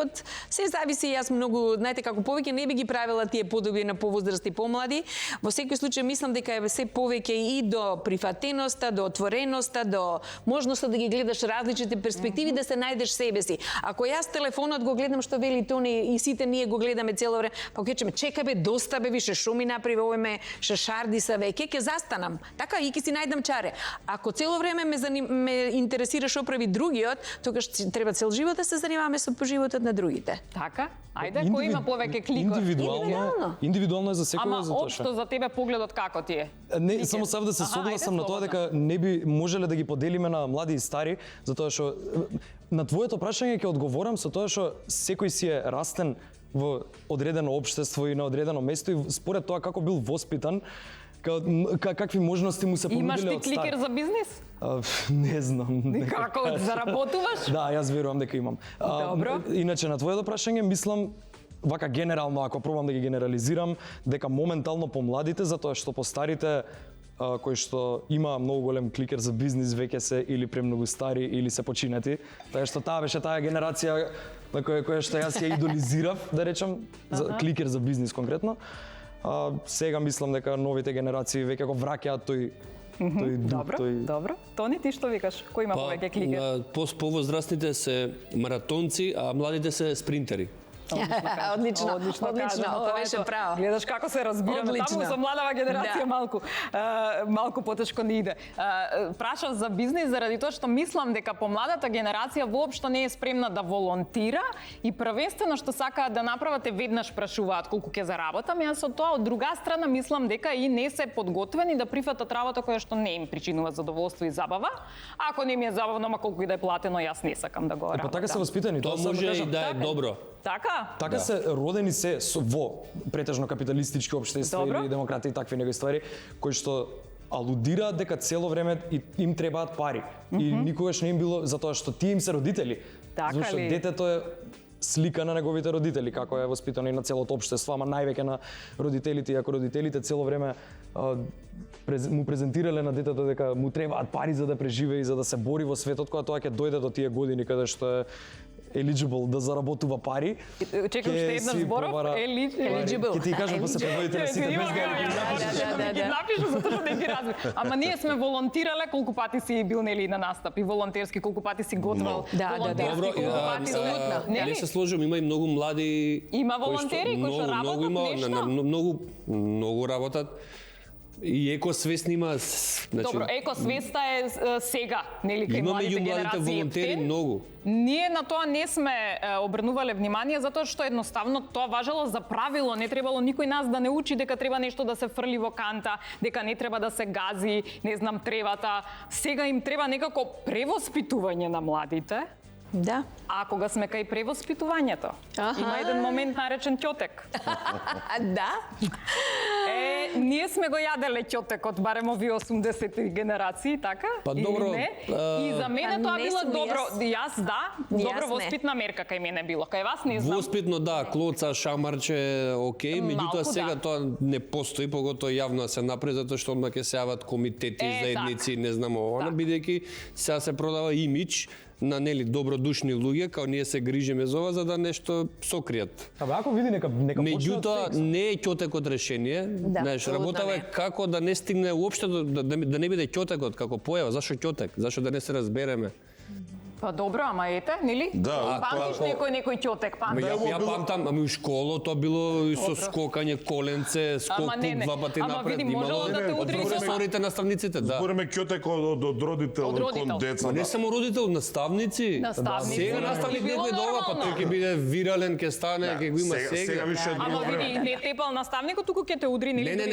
јас многу, знаете како повеќе не би ги правила тие подоби на повозраст и помлади. Во секој случај мислам дека е се повеќе и до прифатеноста, до отвореноста, до можноста да ги гледаш различните перспективи, да се најдеш себе си. Ако јас телефонот го гледам што вели Тони и сите ние го гледаме цело време, па ќе чекај бе, доста бе, више шо ми направи овој ме шашарди са веќе, ќе застанам. Така и ќе си најдам чаре. Ако цело време ме интересира што прави другиот, тогаш треба цел живот да се занимаваме со животот на другите. Така? Ајде, кој има повеќе кликор? Индивидуално е за секој, Ама затоа општо за тебе погледот како ти е? Не, само сам да се согласам на тоа дека не би можеле да ги поделиме на млади и стари, затоа што на твоето прашање ќе одговорам со тоа што секој си е растен во одредено општество и на одредено место и според тоа како бил воспитан, какви можности му се понудиле Имаш ти од стар. кликер за бизнис? Не знам. Како заработуваш? Да, јас верувам дека имам. Добро. Иначе на твоето прашање мислам вака генерално, ако пробам да ги генерализирам, дека моментално помладите, затоа што постарите кои што има многу голем кликер за бизнис веќе се или премногу стари или се починати, тоа што таа беше таа генерација на која што јас ја идолизирав, да речам, за кликер за бизнис конкретно. Сега мислам дека новите генерации веќе го враќаат тој дух, Добро. Тони, ти што викаш? Кој има повеќе кликер? Повозрастните се маратонци, а младите се спринтери. Одлично, ова беше право. Гледаш како се разбираме. Одлично. Таму со младава генерација Да. малку потешко ни иде. Прашав за бизнис заради тоа што мислам дека помладата генерација воопшто не е спремна да волонтира и првенствено што сакаат да направат е веднаш прашуваат колку ќе заработам. Јас од тоа од друга страна мислам дека и не се подготвени да прифатат работа која што не им причинува задоволство и забава. Ако не ми е забавно, ама колку и да е платено, јас не сакам да го Па работам. така се воспитани, Тоа само може кажам. и да е добро. Така? Така се родени се во претежно капиталистички општества Добро. или демократи и такви негови ствари, кои што алудираат дека цело време им требаат пари. И никогаш не им било затоа што тие им се родители. Така Зашто ли? детето е слика на неговите родители, како е воспитано и на целото општество, ама највеќе на родителите, и ако родителите цело време му презентирале на детето дека му требаат пари за да преживее и за да се бори во светот, кога тоа ќе дојде до тие години каде што eligible да заработува пари. Чекам ќе уште еднаш си зборов. побара- Eligible. Ќе ти кажам после преводите сите без да да ги напишу затоа што не ги разбирам. Ама ние сме волонтирале, колку пати си бил нели на настапи волонтерски, колку пати си готвал Да, волонтерски, Добро, колку пати апсолутно. не се сложам, има и многу млади Има волонтери кои што работат нешто? многу работат. И екосвесни има, значи Добро, екосвеста е сега, нели, кај има младите меѓу младите генерации. волонтери ептен. многу. Ние на тоа не сме обрнувале внимание затоа што едноставно тоа важело за правило, не требало никој нас да не учи дека треба нешто да се фрли во канта, дека не треба да се гази, не знам, тревата. Сега им треба некако превоспитување на младите. Да. А кога сме кај превоспитувањето, Аха. има еден момент наречен ќотек. Да. Ние сме го јаделе ќотекот, барем овие 80-ти генерации, така? Па Или добро, не? И за мене Па тоа не било сум добро. јас. Јас да, Јас добро не. воспитна мерка кај мене било. Кај вас не знам. Воспитно да, клоца, шамарче, окей, меѓутоа Малку, сега да. тоа не постои, поготоа јавно да се направи затоа што одма ќе се јават комитети, заедници, не знам ова, бидејќи сега се продава имидж на нели добродушни луѓе, као ние се грижиме за ова за да нешто сокријат. Абе, ако види нека почне од Меѓутоа секс. не е ќотекот решение. Да, Знаеш, апсолутно работава е не. како да не стигне уопште да не биде ќотекот како појава. Зашо ќотек? Зашо да не се разбереме? Па добро, ама ете, нели? Да, Памтиш некој ќотек, памтиш? Ја памтам, ами у школо тоа било и со скокање, коленце, скок Ама не, не. два пати Ама напред. види, можело да те Од удри со- професорите, наставниците, да. Збориме ќотек од родител Од родител. кон деца. Ма не да. само родител, наставници. Наставници. Сега Да. наставник Било некој дова, па нормално. тој ќе биде вирален, ќе стане, ќе го има Сега више е друго Ама време. види, не тепал наставникот, туку ќе те удри, нели? Не,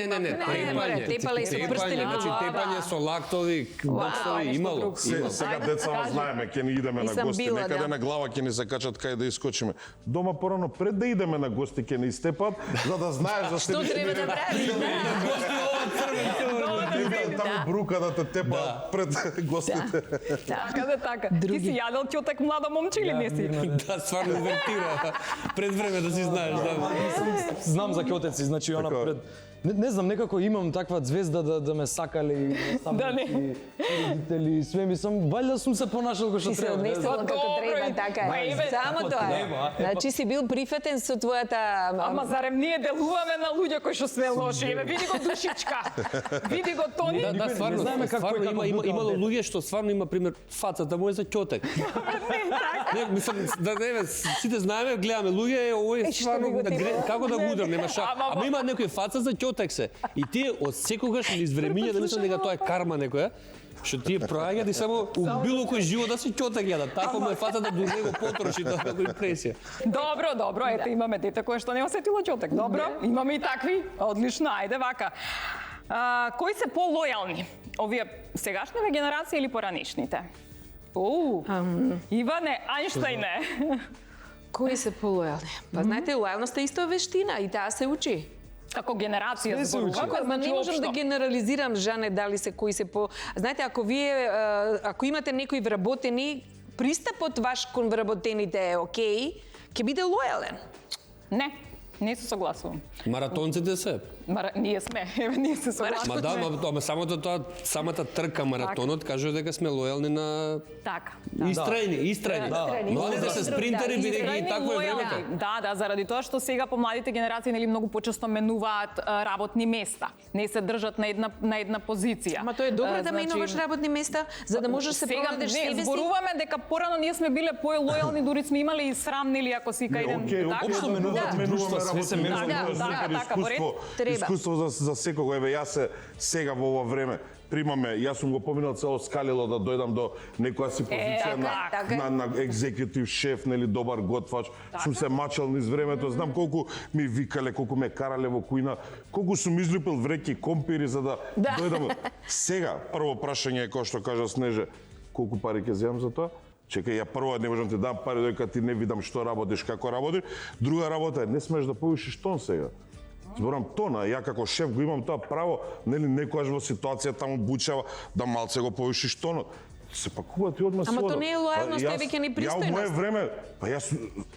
море, тепале и со прстени. значи тепање со лактови, боксови, нешто имало. друго. Сега децава знаеме, ќе ни идеме на Нисам гости, била, некаде да. на глава ќе ни се качат кај да искочиме. Дома порано пред да идеме на гости ќе ни истепат, за да знаеш за Што треба да правиш? Таму брука да те тепа пред гостите. Така да така. Ти си јадел ќотек млада момче или не си? Да, стварно вертира. Пред време да си знаеш, да. Знам за ќотеци, значи она Така. пред не знам, некако имам таква звезда да ме сакале Да не. родители, све ми сум, валјда сум се понашал како што Ти се треба. не однесел знам. како Добро, треба, и- така Ма, е. еве, Само како тоа треба. е. Значи си бил прифатен со твојата... Ама зарем ние делуваме на луѓе кои што сме лоши? Еве, види го Душичка. Види го Тони. Да, не стварно, знаеме како стварно е, како имало бутал луѓе што стварно има пример фацата му е за ќотек. Не, мислам да не бе, сите знаеме, гледаме луѓе, овој што стварно би го да тепал? како да го удрам, нема ша. Ама, Ама има некој фаца за ќотек се. И тие од секогаш или извремиња да мислам дека тоа е карма некоја. Што тие проаѓаат и само у било кој живот да се ќотек јадат. Тако му е фацата до него потроши тоа како импресија. Добро, добро, ете имаме дете кое што не осетило ќотек. Добро, имаме и такви. Одлично, ајде вака. Кои се полојални? Овие сегашниве генерации или поранешните? Иване, Ајнштајне. Кои се полојални? Па знаете, лојалноста е исто вештина и таа се учи. Како генерација Све се учи. зборуваме, Ма не можам да општо. генерализирам, Жане, дали се кои се по... Знаете, ако вие, ако имате некои вработени, пристапот ваш кон вработените е окей, ќе биде лојален. Не се согласувам. Маратонците се. Ние сме, еве, ние се согласуваме. Ма да, ама самата трка маратонот кажува дека сме лојални на Така. Истрајни. Младите се спринтери бидејќи и такво е времето. Да, заради тоа што сега помладите генерации нели многу почесто менуваат работни места. Не се држат на една позиција. Ама тоа е добро да менуваш работни места, за да можеш се сега проведеш не, себе си. зборуваме дека порано ние сме биле поелојални, дури сме имале и срам нели ако си кај еден Океј, така. Општо менуваат друштва, све се менува. Така, Искуство за секого. Еве, јас се сега во ова време примаме, јас сум го поминал цело скалило да дојдам до некоја си позиција така е. на екзекутив шеф, нели добар готвач. Сум се мачал низ времето, знам колку ми викале, колку ме карале во кујна, колку сум излупил вреќи компири за да дојдам. Сега прво прашање е кој што кажа Снеже, колку пари ќе земам за тоа? Чекај, ја прво не можам ти дам пари додека ти не видам што работиш, како работиш. Друга работа е, не смееш да повишиш тон сега. Зборам тона, ја како шеф го имам тоа право, нели некојаш во ситуација таму бучава да малце го повишиш тонот. се пакуваат и одма се Ама то одат. не е лојалност, Па, е веќе Ја непристојност. во мое време, па јас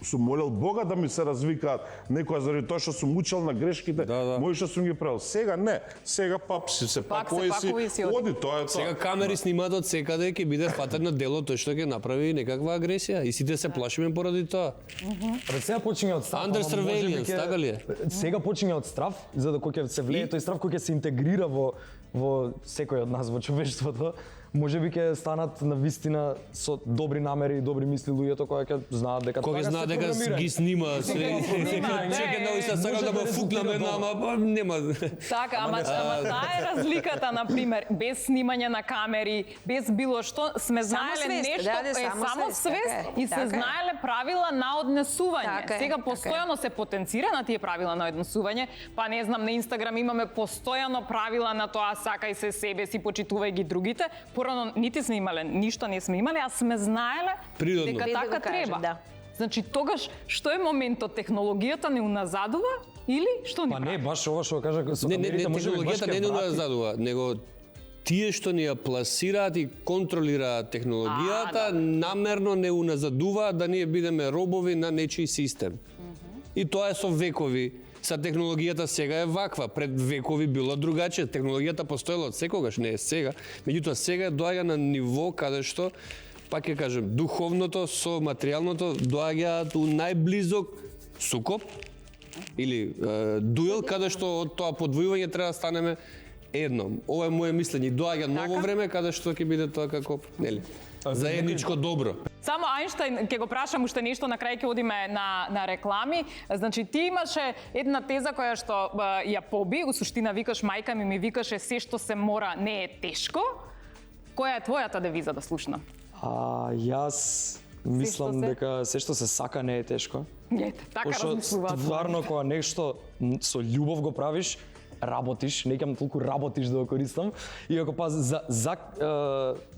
сум молел Бога да ми се развикаат некоја заради тоа што сум учел на грешките, мои што сум ги правил. Сега не, сега пап си се Пак се пакува и пакува и си си оди. оди, тоа е тоа. Сега камери снимаат од секаде, ќе биде фатен на дело тој што ќе направи некаква агресија и сите се плашиме поради тоа. Сега почиња од страв. Under ама може surveillance, би ќе- така ли е? Сега почиња од страв, за да кој ќе се влие тој страв кој ќе се интегрира во секој од нас, во човештвото. Може би ќе станат на вистина со добри намери и добри мисли луѓето кои ќе знаат дека Кога така знае се дека програмирани. ги снима све. Чекај да се сакам да ме фукна ме ама па нема. Така, ама таа е разликата, на пример, без снимање на камери, без било што, сме знаеле свест, нешто, да, само само свест, свест така е, и се така е. знаеле правила на однесување. Така е, Сега така е. постојано се потенцира на тие правила на однесување, па не знам, на Инстаграм имаме постојано правила на тоа сакај се себе си, почитувај ги другите. Порано нити сме имале, ништо не сме имале, а сме знаеле Природно. дека Без да така го кажем, треба. да. Значи тогаш што е моментот, технологијата не уназадува или што ни Па не, прави? баш ова што кажа со Не, камерите, може би баш технологијата ќе не врати. задува, него тие што ни ја пласираат и контролираат технологијата, намерно не уназадуваат да ние бидеме робови на нечиј систем. И тоа е со векови. Са технологијата сега е ваква, пред векови било другачие. Технологијата постоела од секогаш, не е сега. Меѓутоа сега доаѓа на ниво каде што, пак ќе кажем, духовното со материјалното доаѓаат у најблизок сукоп или дуел, каде што од тоа подвојување треба да станеме едно. Ова е моje мислење. Доаѓа ново време каде што ќе биде тоа како, нели, заедничко добро. Само Ајнштајн, ќе го прашам уште нешто, на крај ќе одиме на реклами. Значи, ти имаше една теза која што ја поби, у суштина викаш, мајка ми викаше, се што се мора не е тешко. Која е твојата девиза, да слушнам? Јас мислам се- дека се што се сака не е тешко. Ете, така Пошто размислуваат. стварно кога нешто со љубов го правиш, работиш, не ќе толку работиш да го користам, и ако па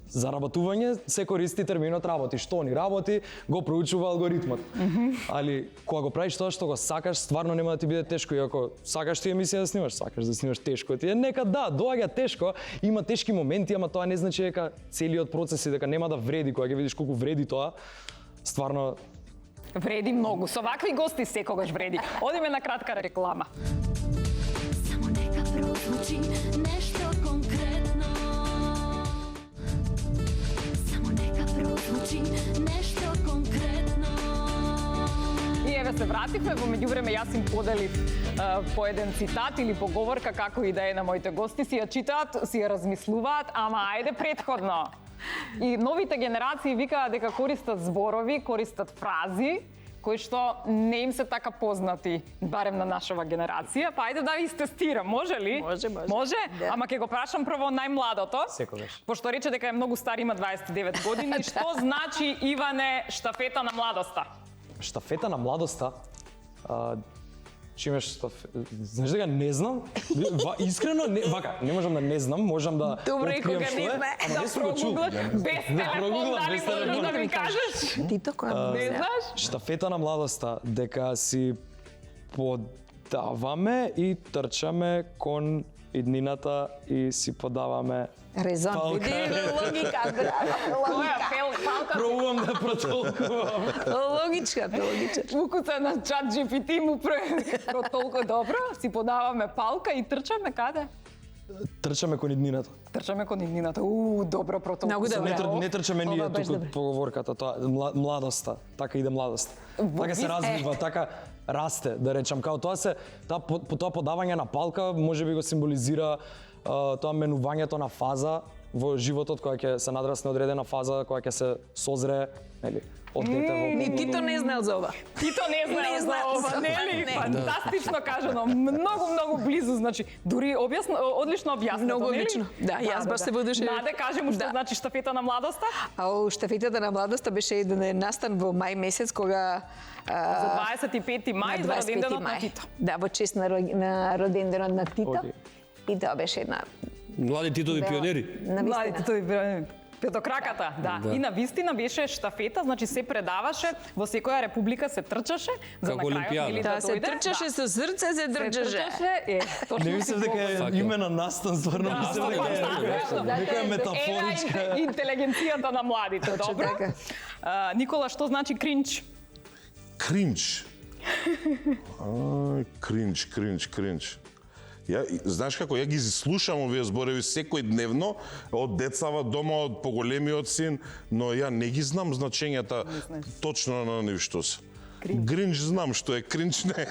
за работување се користи терминот работи. Што ни работи, го проучува алгоритмот. Али кога го правиш тоа што го сакаш, стварно нема да ти биде тешко. И ако сакаш ти емисија да снимаш, сакаш да снимаш тешко ти е, нека да, доаѓа тешко, има тешки моменти, ама тоа не значи дека целиот процес и дека нема да вреди, кога ќе видиш колку вреди тоа, стварно Вреди многу. Со вакви гости секогаш вреди. Одиме на кратка реклама. Само нека прозвучи нешто конкретно. Само нека прозвучи нешто конкретно. И еве се вративме, во меѓувреме јас им поделив по еден цитат или поговорка, како и да е, на моите гости, си ја читаат, си ја размислуваат, ама ајде претходно. И новите генерации викаат дека користат зборови, користат фрази, кои што не им се така познати, барем на нашава генерација. Па ајде да истестирам, може ли? Може. Може? Да. Ама ќе го прашам прво најмладото. Секогаш. Пошто рече дека е многу стар, има 29 години. Што значи, Иване, штафета на младоста? штафета на младоста, чиме знаеш дека не знам, искрено не, вака, не можам да не знам, можам да Добро, и откриам кога што не е, знае, ама да не сум го чул. прогуглаш, без телефон, прогуглам, дали без можеш телефон. да ми кажеш? Ти тоа Не знаеш? Штафета на младоста, дека си подаваме и трчаме кон иднината и си подаваме. Резон. Палка. Види, логика, браво, Која логика. палка Пробувам да протолкувам. Логичка, логичка. укуца на чат GPT му толку добро, си подаваме палка и трчаме каде? Трчаме кон иднината. Трчаме кон иднината. Добро протолку. Многу добро. Не трчаме ние Ова беше туку добро. поговорката, тоа младоста, така иде младоста. Така се развива, така расте, да речам, као тоа се тоа подавање на палка можеби го символизира тоа менувањето на фаза во животот која ќе се надрасне одредена фаза која ќе се созре, нели, од дете во Ни Тито не знаел за ова. Тито не знае Не за знае ова, за нели? не. Фантастично кажано, многу близу, значи дури одлично објаснето, Многу нели? одлично. Да, јас баш се водеше. Наде, кажи му што Да. значи штафета на младоста? А штафетата на младоста беше еден настан во мај месец кога За 25 мај, за роденденот на Тито. Да, во чест на роденденот на Тито. Окей. И тоа беше една Млади Титови пионери. навистина. Младите тој Петокраката, да. Да. И на вистина беше штафета, значи се предаваше, во секоја република се трчаше, за Како на крајот Олимпијада. или Да, да се дојде. трчаше со срце, се Се трчаше. точно Не мислев дека е име на настан, стварно мислев дека е некоја метафоричка. Ера интелигенцијата на младите, добро? така. Никола, што значи кринч? Кринч. Кринч. Знаеш како, ја ги слушам овие зборови секојдневно од децава дома, од поголемиот син, но ја не ги знам значењата точно на нив што се. Гринч знам што е, кринч не.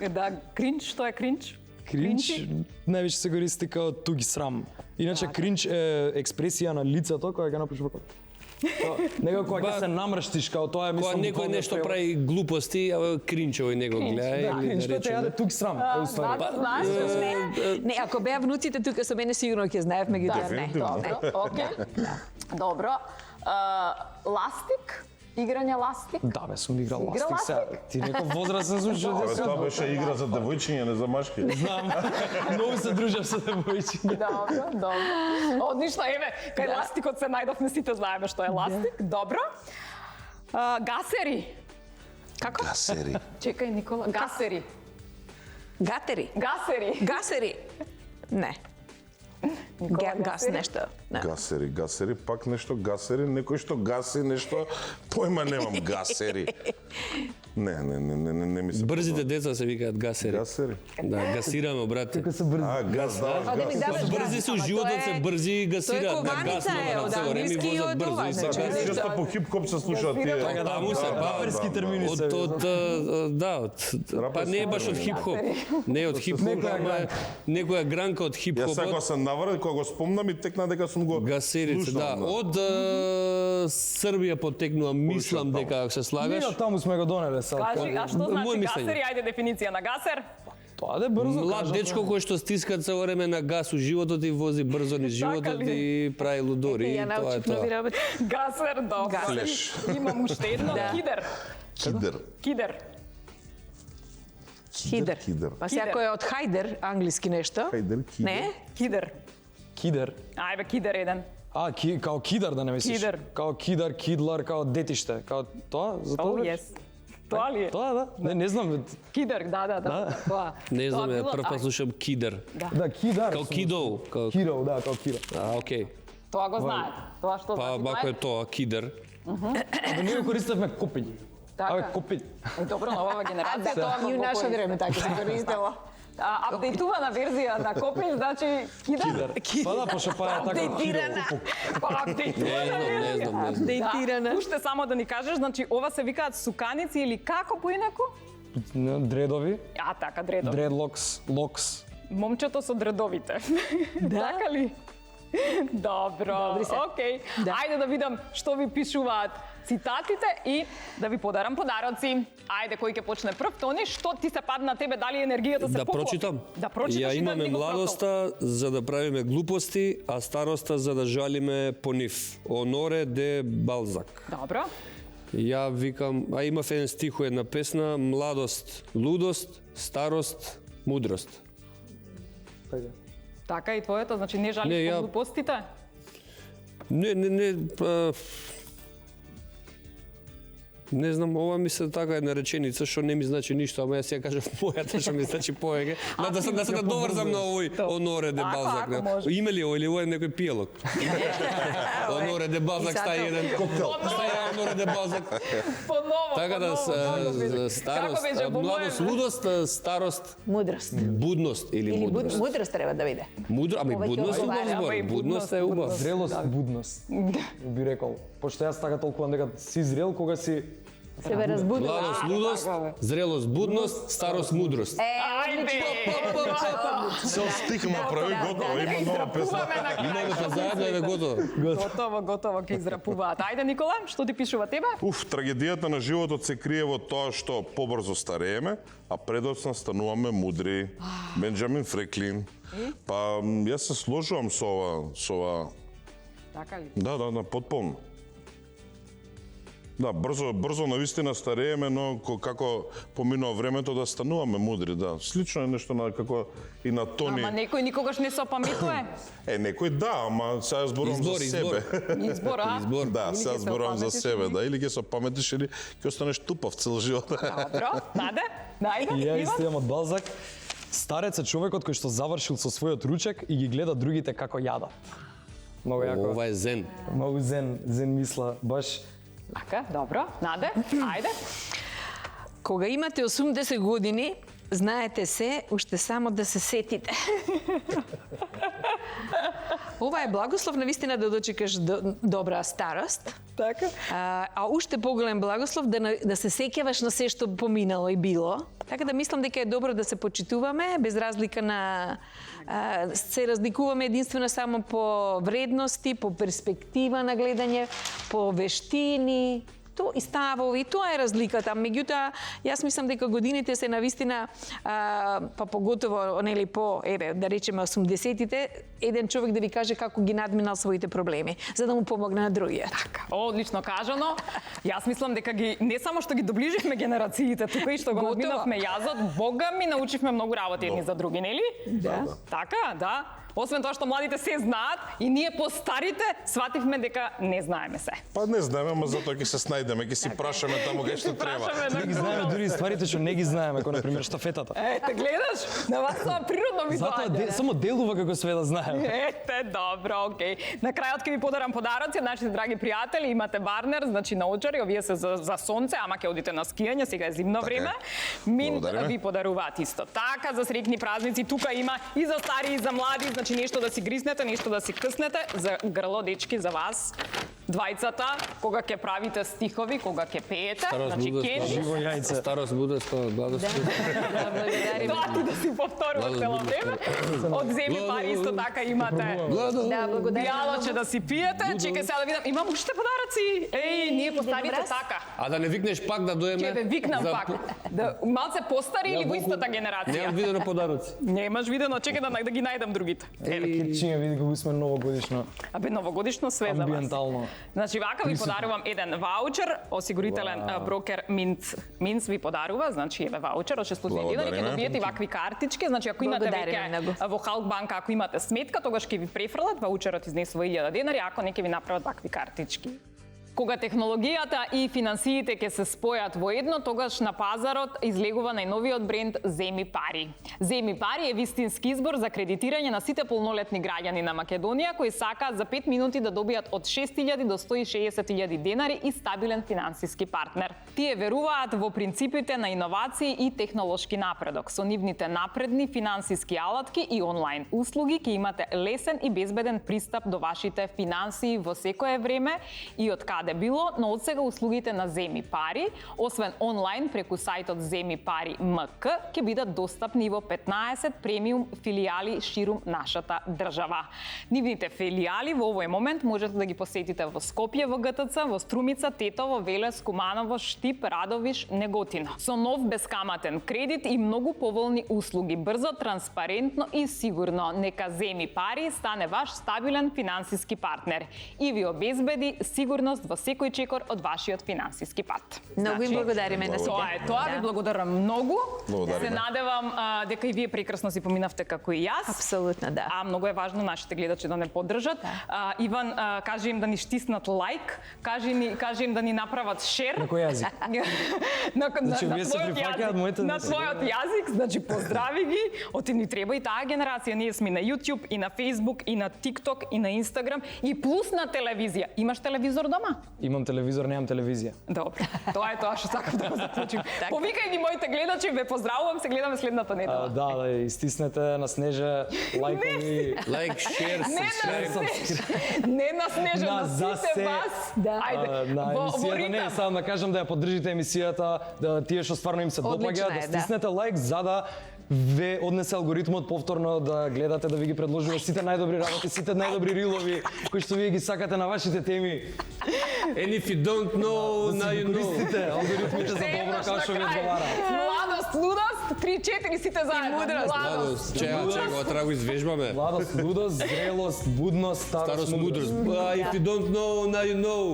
Да, кринч, што е кринч? Кринч највеќе се користи као туги срам. Иначе кринч е експресија на лицето која ќе направиш вака. Некако кога ќе се намрштиш, као тоа е Кога мислам. некој нешто прави глупости, а кринчово него гледа или Кринч, да тоа те јаде речеме. туг срам. е уствари. Знаеш, Не, ако беа внуците тука со мене, сигурно ќе знаевме ги тоа. Не. Дефинитивно. Добро, окей. Добро. Ластик? Играње ластик? Да, бе, сум играл Игра ластик сега. ластик? Ти некој возрастен слушаш Абе, деца. тоа беше игра за девојчиња, не за машки. Знам. Многу се дружам со девојчиња. Добро. Одлично, еве, кај ластикот се најдовме, сите знаеме што е ластик. Добро. Гасери. Како? Гасери. Чекај, Никола. Гасери. Гатери. Гасери. Гасери. Не. Гас Гасери? нешто. Не. Гасери, пак нешто гасери, некој што гаси нешто, појма немам, гасери. Не ми се. Брзите деца се викаат гасери. Гасери. Да, гасираме, брате. Се брзи. Газ, да ми газ. даваш Брзи се у Ама животот, тоа се е- брзи и гасираат. тоа е кованица е, од англиски и од ова, значи, Да, нешто- често по хип-хоп се слушаат тие. Така, таму се, па, Раперски термини се. па не е баш од хип-хоп. Не е од хип-хоп, ама е некоја гранка од Јас сега хип-хопот. се наварил, кога го спомнам и текна дека сум го Гасерица, да. слушал, Од Србија потекнува, мислам дека ако се Ние слагаш. од таму сме го донеле сега. Кажи, а што Моje значи мислење. гасери? Ајде дефиниција на гасер. Тоа де брзо Млад кажа, дечко кој што стиска цело време на гас у животот и вози брзо низ животот ли? и прави лудори. Ја И тоа е научив нови тоа. работи. Гасер, добро. Флеш. Имам уште едно. Да. Кидер. Кидер. Хидер. Кидер. Па сега кој е од хајдер, англиски нешто. Хајдер, кидер. Не? Кидер. Кидер. Ајде, кидер еден. Као кидар да не мислиш. Кидер. Као кидар, кидлар, као детиште. Као тоа, за тоа? О, речеш? јес. Тоа ли е? Тоа, да. Не знам. Кидер, да. Тоа. Не знам, Тоа ја било- прв пат ај, слушам кидер. Да, кидар. Као кидоу. Као... Кидо, да, као кидо. Окей. Тоа го знаете. Тоа што Па, значи? ако е тоа, кидер. Абе, ние го користевме копињ. Така. Абе, копињ. Добро, новава генерација тоа И у го наше користи. време така се користело. Апдейтувана верзија на копињ, значи кидер. Па да, пошто па е така кидо. Апдейтирана. Па Не апдейтувана верзија. знам. Дейтирана. Уште само да ни кажеш, значи ова се викаат суканици или како поинаку? Дредови, Така, дредови. дредлокс, локс. Момчето со дредовите. Така ли? Добро, Добри се. окей. Да. Ајде да видам што ви пишуваат цитатите и да ви подарам подароци. Ајде, кој ќе почне прв? Тони, што ти се падна на тебе, дали енергијата се Да поклопи? прочитам. Да прочиташ Ја и да имаме ни го младоста за да правиме глупости, а староста за да жалиме по нив. Оноре де Балзак. прочитам. Добро. Ја викам, а имав еден стих у една песна, младост, лудост, старост, мудрост. Така и твоето, значи не жалиш Не, по ја- глупостите? Не знам, ова ми се така една реченица што не ми значи ништо, ама јас ја кажав мојата што ми значи повеќе. Да се надоврзам на овој Оноре де Ако Балзак. може. Име ли овој или овој е некој пиелок? Оноре де Балзак И стаја сато. еден. Стаја Оноре де Балзак. Поново, Така да старост, Како беше во младост, моје- лудост, старост, Мудрост. будност или Или мудрост. мудрост треба да биде. Ами Повеќе будност е убав одговара. збор. Ама и Будност е убав. Зрелост, будност. Би рекол. Пошто јас така толкувам дека си зрел кога си Себе разбудува. Младост, лудост, зрелост, будност, старост, мудрост. Ајде! Се стих направи готово, има нова песна. Имаме па заедно еве готово. Готово ќе израпуваат. Ајде, Никола, што ти пишува тебе? Трагедијата на животот се крие во тоа што побрзо старееме, а предоцна стануваме мудри. Бенџамин Фреклин. Па јас се сложувам со ова. Така ли? Да, потполно. Да, брзо навистина старееме, но како поминува времето да стануваме мудри, да. Слично е нешто на како и на Тони. Ама некој никогаш не се опаметува. Некој да, ама сега зборувам за себе. Избор, а? Избор. Да, Или сега ќе се зборувам за опаметиш, себе, или- да, или ќе се опаметиш или ќе останеш тупав цел живот. Добро, наде, најде, И ја Иван? исто имам од Балзак. Старец е човекот кој што завршил со својот ручек и ги гледа другите како јадат. Многу јако. Ова е зен. Многу зен мисла, баш. Така, добро, наде, ајде. Кога имате 80 години, знаете се, уште само да се сетите. Ова е благослов навистина да дочекаш добра старост. Така. А уште поголем благослов да се сеќаваш на се што поминало и било. Така да мислам дека е добро да се почитуваме, без разлика на се разликуваме единствено само по вредности, по перспектива на гледање, по вештини, то и ставови, тоа е разликата. Меѓутоа, јас мислам дека годините се навистина, па поготово, нели, по, да речеме 80-тите, еден човек да ви каже како ги надминал своите проблеми, за да му помогне на другиот. Така, одлично кажано. Јас мислам дека не само што ги доближивме генерациите тука и што го Готово. надминавме јазот, бога ми научивме многу работи едни за други, нели? Да. Така, да. Освен тоа што младите се знаат и ние постарите свативме дека не знаеме се. Па не знаеме, ама затоа ќе се снајдеме, ќе си прашаме таму кај што треба. Прашаме на Ги знаеме Google. дури и стварите што не ги знаеме, како на пример штафетата. Ете, гледаш? На вас тоа природно ви Затоа доаѓа. само делува како све да знаеме. Ете, добро, окей. На крајот ќе ви подарам подароци, нашите драги пријатели, имате Барнер, значи научари, овие се за сонце, ама ќе одите на скијање, сега е зимно Така е. време. Минт Благодариме. ви подаруваат исто така за среќни празници. Тука има и за стари и за млади, значи нешто да си гризнете, нешто да си къснете. За грло, дечки, за вас. Двајцата, кога ќе правите стихови, кога ќе пеете, значи кенди. Живо јајце. Старост буде со благослов. Да, благодариме. Тоа ти да си повторуваш цело време. Од земи пари исто така имате. Да, благодариме. Бјалоче да си пиете, чекај сега да видам, имам уште подароци. Еј, ние постарите Добре. така. А да не викнеш пак да доеме. Ќе ве викнам за- пак. Да, малце постари или во истата Немам генерација? видено подароци. Немаш видено, чекај да ги најдам другите. Кечиња види како сме новогодишно, Абе, новогодишно све за вас. амбиентално. Значи, вака ви подарувам еден ваучер, осигурителен брокер Минц ви подарува, значи еве ваучер од 600 динари, ќе Благодариме. добиете и вакви картички, значи ако имате Благодариме веќе многу. во Халк банка, ако имате сметка, тогаш ќе ви префрлат, ваучерот изнесува 1000 динари, ако не ќе ви направат вакви картички. Кога технологијата и финансиите ќе се спојат во едно, тогаш на пазарот излегува најновиот бренд Земи Пари. Земи Пари е вистински избор за кредитирање на сите полнолетни граѓани на Македонија кои сакаат за 5 минути да добијат од 6.000 до 160.000 денари и стабилен финансиски партнер. Тие веруваат во принципите на иновации и технолошки напредок. Со нивните напредни финансиски алатки и онлайн услуги ќе имате лесен и безбеден пристап до вашите финансии во секое време и од каде било, но од сега услугите на Земи Пари, освен онлайн преку сајтот Земи Пари МК, ќе бидат достапни во 15 премиум филијали ширум нашата држава. Нивните филијали во овој момент можете да ги посетите во Скопје, во ГТЦ, во Струмица, Тетово, Велес, Куманово, Штип, Радовиш, Неготино. Со нов бескаматен кредит и многу поволни услуги, брзо, транспарентно и сигурно, нека Земи Пари стане ваш стабилен финансиски партнер и ви обезбеди сигурност во секој чекор од вашиот финансиски пат. Многу им благодариме на сите. Тоа е тоа, ви благодарам многу. Благодариме. Се надевам дека и вие прекрасно си поминавте како и јас. Апсолутно, да. А многу е важно нашите гледачи да не поддржат. Иван, кажи им да ни штиснат лайк, кажи им да ни направат шер. На кој јазик? Значи, вие се прифаќаат моите на мисли. твојот јазик, значи поздрави ги. Оти ни треба и таа генерација. Ние сме на YouTube и на Facebook и на TikTok и на Instagram и плюс на телевизија. Имаш телевизор дома? Имам телевизор, немам телевизија. Добро. Тоа е тоа што сакам да го заклучим. Повикај ги моите гледачи, ве поздравувам, се гледаме следната недела. Да, изтиснете на Снеже лајкови. Лайк, шер, Не на Снежа, На на за сите се. вас. Да. Ајде, На во емисијата не, ритм. само да кажам да ја поддржите емисијата, да тие што стварно им се Одлична допаѓа, е, да да. стиснете лайк за да ве однесе алгоритмот повторно да гледате, да ви ги предложува сите најдобри работи, сите најдобри рилови кои што вие ги сакате на вашите теми. And if you don't know, now you know. Користите алгоритмите за добро Следваш како што ви на крај. одговара. Младост, лудост Младост, 3-4 сите заедно. Младост, чека, треба го извежбаме. Младост, лудост, зрелост, будност, Старост, старост, мудрост. If you don't know, now you know.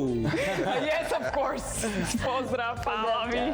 Yes, of course. Поздрав, хвала ви.